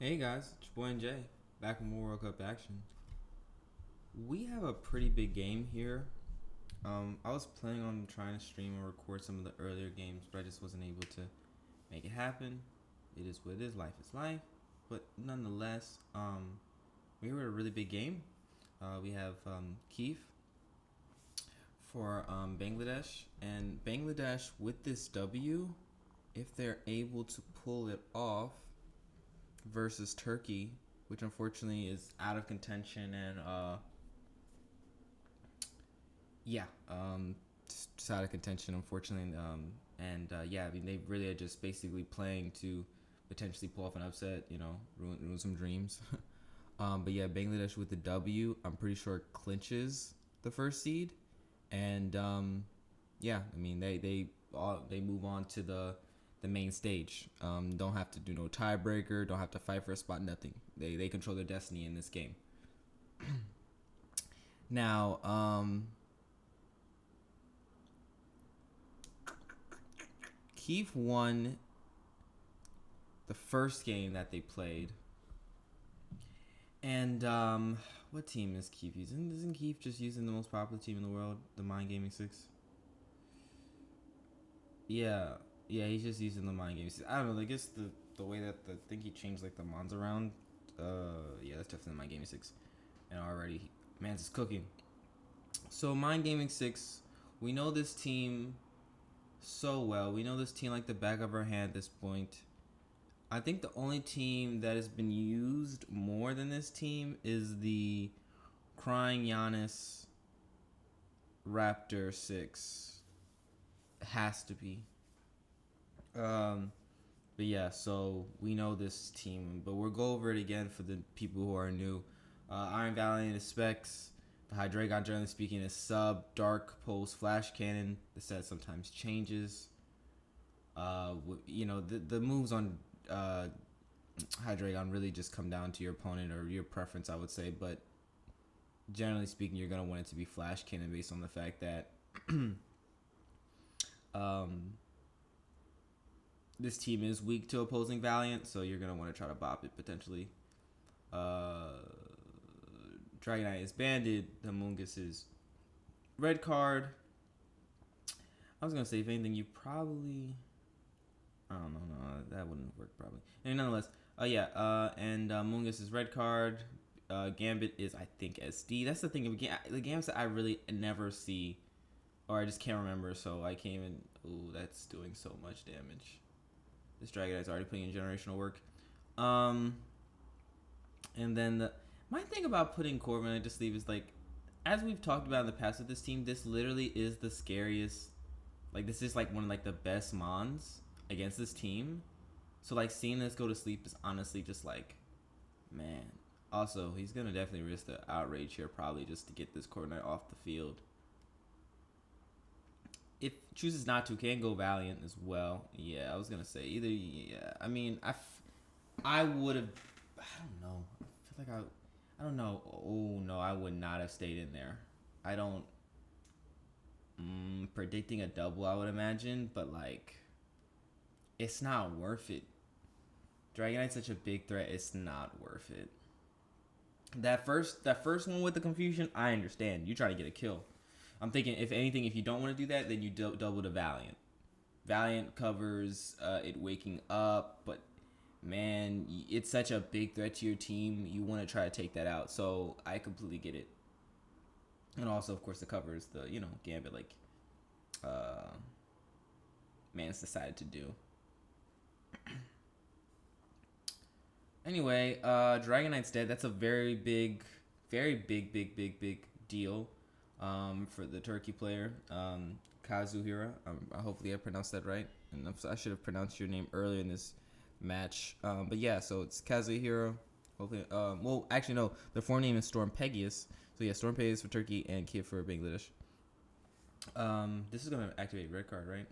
Hey guys, it's your boy Jay, back with more World Cup action. We have a pretty big game here. I was planning on trying to stream and record some of the earlier games, but I just wasn't able to make it happen. It is what it is. Life is life. But nonetheless, we were a really big game. We have Kaif for Bangladesh, and Bangladesh with this W, if they're able to pull it off, versus Turkey, which unfortunately is out of contention and yeah, just out of contention unfortunately. Yeah, I mean they really are just basically playing to potentially pull off an upset. Ruin some dreams. But yeah, Bangladesh with the W, I'm pretty sure clinches the first seed, and yeah, I mean they move on to the main stage. Don't have to do no tiebreaker. Don't have to fight for a spot. Nothing. They control their destiny in this game. Now, Keith won the first game that they played, and what team is Keith using? Isn't Keith just using the most popular team in the world, the Mind Gaming 6? Yeah, yeah, he's just using the Mind Gaming 6. I don't know. I guess the way that I think he changed like the mons around. Yeah, that's definitely Mind Gaming 6, and already man's is cooking. So Mind Gaming 6, we know this team so well. We know this team like the back of our hand at this point. I think the only team that has been used more than this team is the Crying Giannis Raptor 6. Has to be. Um, but yeah, so we know this team, but we'll go over it again for the people who are new. Iron Valiant is specs. The Hydreigon, generally speaking, is sub, dark, pulse, flash cannon. The set sometimes changes. The moves on Hydreigon really just come down to your opponent or your preference, I would say. But generally speaking, you're going to want it to be flash cannon based on the fact that um, this team is weak to opposing Valiant, so you're going to want to try to bop it potentially. Uh, Dragonite is banded. The Mungus is red card. I was gonna say if anything, you probably I don't know. No, that wouldn't work probably. And nonetheless, and Mungus is red card. Gambit is I think SD. That's the thing. The games that I really never see, or I just can't remember. So I can't even. Ooh, that's doing so much damage. This Dragonite's already putting in generational work. Um, and then my thing about putting Corbin I just leave is like, as we've talked about in the past with this team, this literally is the scariest. Like this is like one of like the best mons against this team. So like seeing this go to sleep is honestly just like, man. Also, he's gonna definitely risk the outrage here probably just to get this Coordinate off the field. If chooses not to, can go Valiant as well. Yeah, I was gonna say either. Yeah, I mean, I would have. I don't know. I feel like I don't know. Oh no, I would not have stayed in there. I don't. Predicting a double, I would imagine, but like, it's not worth it. Dragonite's such a big threat. It's not worth it. That first one with the confusion, I understand. You try to get a kill. I'm thinking, if anything, if you don't want to do that, then you double the Valiant. Valiant covers it waking up, but man, it's such a big threat to your team. You want to try to take that out. So I completely get it. And also, of course, the covers the Gambit like uh, Man's decided to do. Anyway, Dragonite's dead. That's a very big, big deal for the Turkey player, Kazuhira. Hopefully I pronounced that right. And I should have pronounced your name earlier in this match. But yeah, so it's Kazuhira. Hopefully, well, actually, no. The form name is StormPegasus. So yeah, StormPegasus for Turkey and Kaif for Bangladesh. This is going to activate red card, right?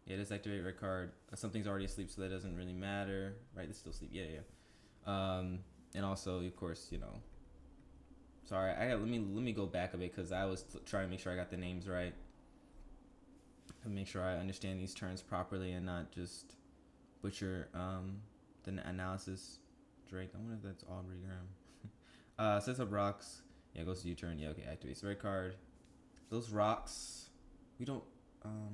Yeah, this activate red card. Something's already asleep, so that doesn't really matter. Right, it's still asleep. Yeah. And also, of course, sorry, let me go back a bit because I was trying to make sure I got the names right and make sure I understand these terms properly and not just butcher the analysis. Drake. I wonder if that's Aubrey Graham. Sets up rocks. Yeah, goes to U-turn. Yeah, okay, activates the red card. Those rocks, we don't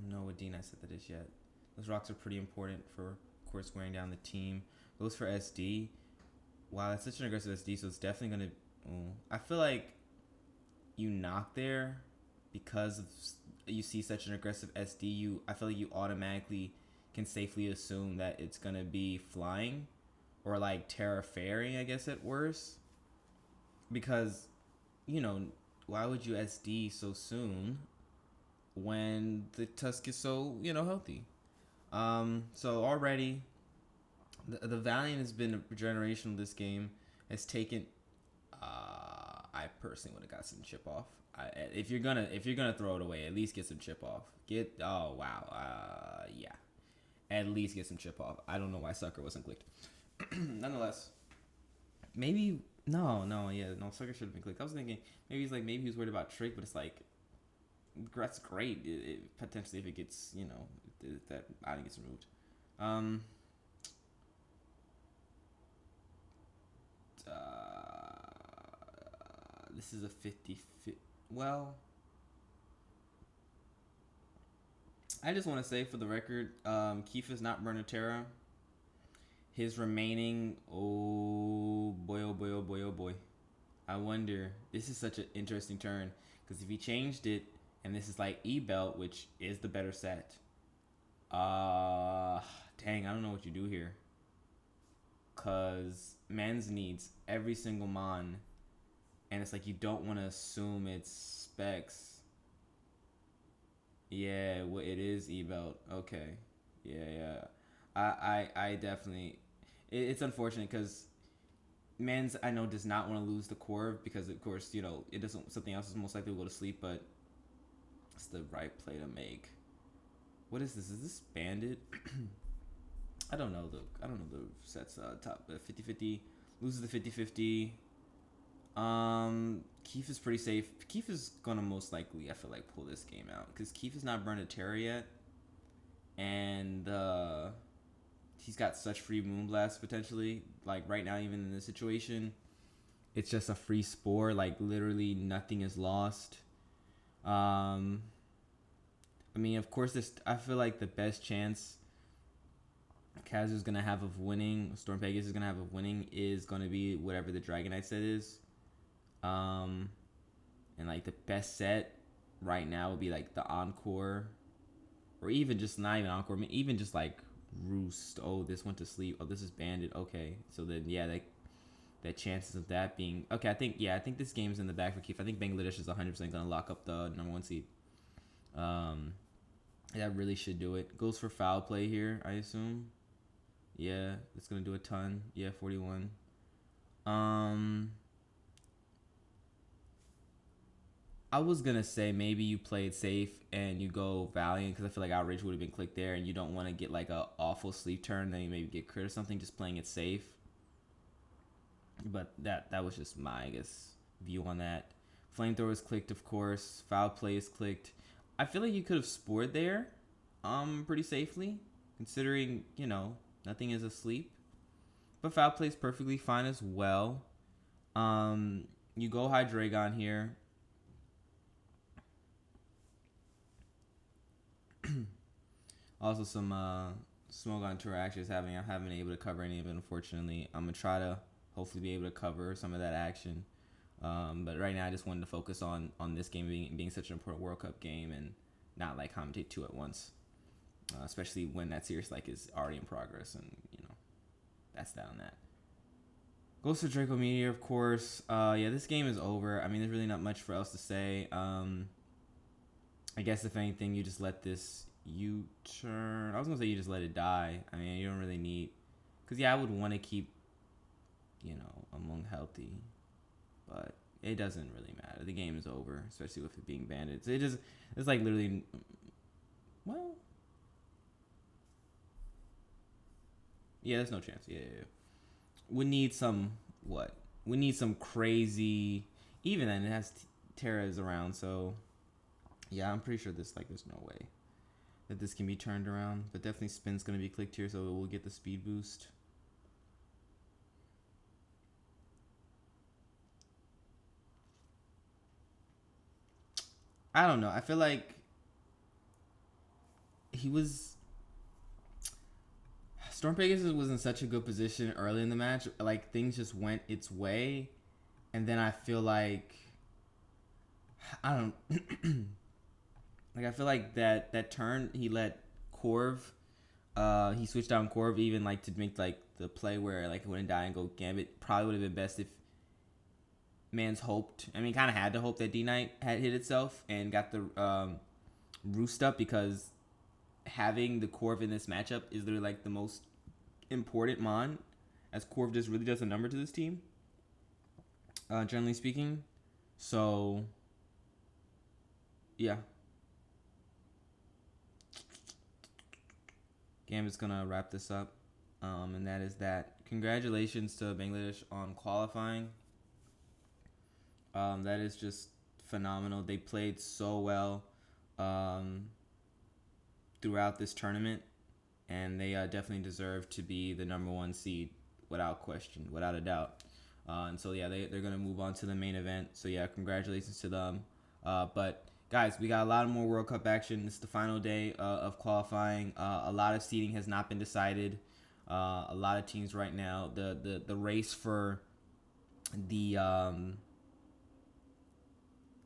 know what Dean I said that is yet. Those rocks are pretty important for, of course, wearing down the team. Goes for SD. Wow, that's such an aggressive SD, so it's definitely going to... I feel like you knock there because of, you see such an aggressive SD. I feel like you automatically can safely assume that it's going to be flying or like terra-faring, I guess, at worst. Because, you know, why would you SD so soon when the Tusk is so, healthy? So already, the Valiant has been generational. This game has taken. I personally would have got some chip off. If you're gonna throw it away, at least get some chip off. Yeah, at least get some chip off. I don't know why Sucker wasn't clicked. Nonetheless, maybe no, Sucker should have been clicked. I was thinking maybe he was worried about Trick, but it's like that's great. Potentially if it gets that item gets removed. This is a 50. Well, I just want to say for the record, Kaif is not burning Terra. His remaining, oh boy. I wonder, this is such an interesting turn, because if he changed it, and this is like E-Belt, which is the better set, dang, I don't know what you do here. Because Mans needs every single Mon, and it's like you don't want to assume it's specs. Yeah, well, it is E-Belt. Okay. Yeah. I definitely... It's unfortunate because Mans, I know, does not want to lose the core because, of course, it doesn't... Something else is most likely to go to sleep, but it's the right play to make. What is this? Is this Bandit? I don't know the sets. Top 50-50. Loses the 50-50. Kaif is pretty safe. Kaif is gonna most likely, I feel like, pull this game out because Kaif has not burned a Terra yet, and he's got such free Moonblast potentially. Like right now, even in this situation, it's just a free Spore. Like literally nothing is lost. I mean, of course, I feel like the best chance Kazu's gonna have of winning, StormPegasus is gonna have of winning, is gonna be whatever the Dragonite set is. And like the best set right now would be like the Encore, or even just not even Encore, I mean, even just like Roost. Oh, this went to sleep. Oh, this is Bandit. Okay, so then the chances of that being okay. I think this game's in the back for Kaif. I think Bangladesh is 100% gonna lock up the #1 seed. That really should do it. Goes for foul play here, I assume. Yeah, it's gonna do a ton. Yeah, 41. I was gonna say maybe you play it safe and you go Valiant because I feel like Outrage would have been clicked there, and you don't want to get like a awful sleep turn, then you maybe get crit or something. Just playing it safe. But that was just my, I guess, view on that. Flamethrower is clicked, of course. Foul play is clicked. I feel like you could have spored there, pretty safely, considering nothing is asleep. But foul play is perfectly fine as well. You go Hydreigon here. Also, some Smogon tour action is happening. I haven't been able to cover any of it, unfortunately. I'm going to try to hopefully be able to cover some of that action. But right now, I just wanted to focus on this game being such an important World Cup game and not like commentate two at once. Especially when that series is already in progress, and that's that on that. Goes to Draco Meteor, of course. This game is over. I mean, there's really not much for else to say. I guess if anything, you just let this U-turn. I was gonna say you just let it die. I mean, you don't really need, because I would want to keep, Among healthy, but it doesn't really matter. The game is over, especially with it being banded. So it's like literally, well, yeah, there's no chance. Yeah. We need some what? We need some crazy. Even then, it has Terras around, so yeah, I'm pretty sure there's no way that this can be turned around. But definitely Spin's gonna be clicked here, so we'll get the speed boost. I don't know. I feel like he was StormPegasus was in such a good position early in the match. Like things just went its way, and then I feel like I don't like. I feel like that turn he let Corv. He switched down Corv even like to make like the play where like it wouldn't die and go Gambit. Probably would have been best if Mans hoped. I mean, kind of had to hope that D Knight had hit itself and got the roost up, because having the Corv in this matchup is literally like the most important mon, as Corv just really does a number to this team, generally speaking. So, yeah. Gambit's gonna wrap this up, and that is that. Congratulations to Bangladesh on qualifying. That is just phenomenal. They played so well throughout this tournament, and they definitely deserve to be the number one seed without question, without a doubt. And so, yeah, they're going to move on to the main event. So, yeah, congratulations to them. But, guys, we got a lot more World Cup action. This is the final day of qualifying. A lot of seeding has not been decided. A lot of teams right now, the race for the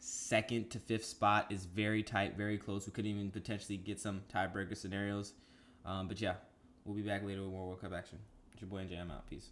second to fifth spot is very tight, very close. We could even potentially get some tiebreaker scenarios. But yeah, we'll be back later with more World Cup action. It's your boy NJ. I'm out. Peace.